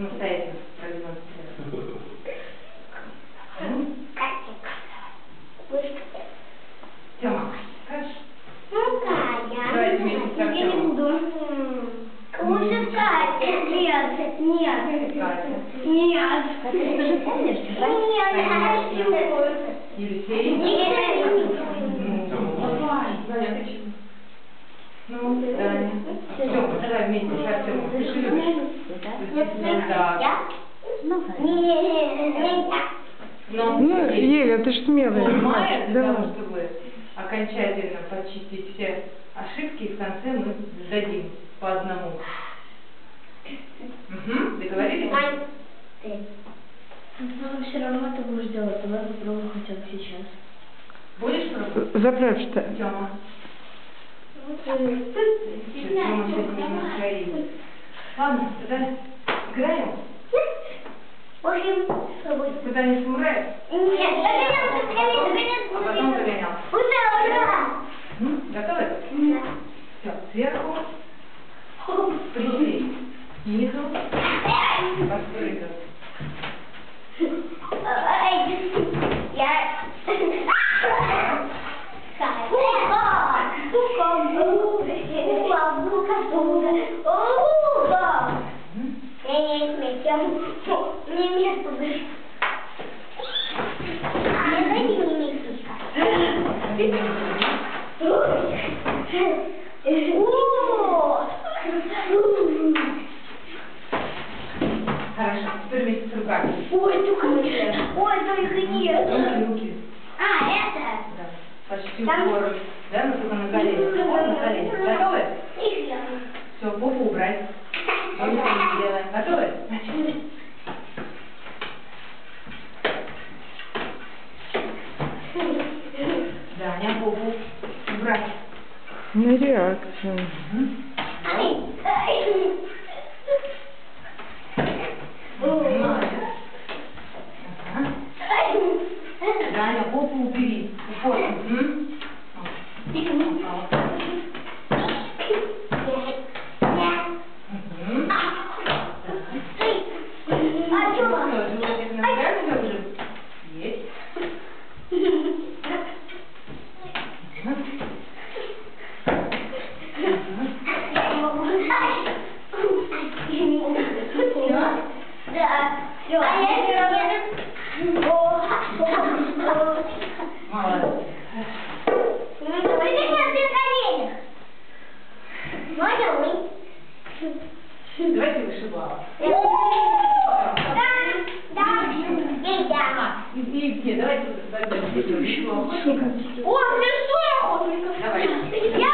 самостоятельно продемонстрировать. Тёма, скажешь? Ну, Катя. Давай вместе с Я не Артёмом. буду. Лучше Катя. Нет, нет. Катя. Нет. Катя, ты же помнишь? Нет, Елисей. Ну, давай, Даня, ты чего? Ну, Даня. Тёма, давай вместе с Артёмом. Ты же любишь? Да. Ну, Еля, ты ж смелая. Майя, для Давай. того, чтобы окончательно почистить все ошибки, в конце мы сдадим по одному. Угу, договорились? Но все равно ты будешь делать, давай попробуем хотя бы сейчас. Будешь пробовать? Заправь-то. Тёма. Тёма сегодня не настроение. Ладно, тогда играем? Пытание самураев? А потом загонял. Готовы? Все, сверху. Присесть. Снизу. Подпрыгнуть. Хорошо, теперь вместе с руками. Ой, только нет. Руки. А, это? Да. Почти упор. Да, но только на колени. Вот на колени. Готовы? Все, попу убрать. Тоже не делаем. Готовы? Начали. Даня, попу убрать. На реакцию. Молодец. Ага. Даня, попу убери. Упор. Животик нагрелся уже? Есть. Молодец. Давайте вышибала. Нет, давайте. О, хорошо! Давай. Я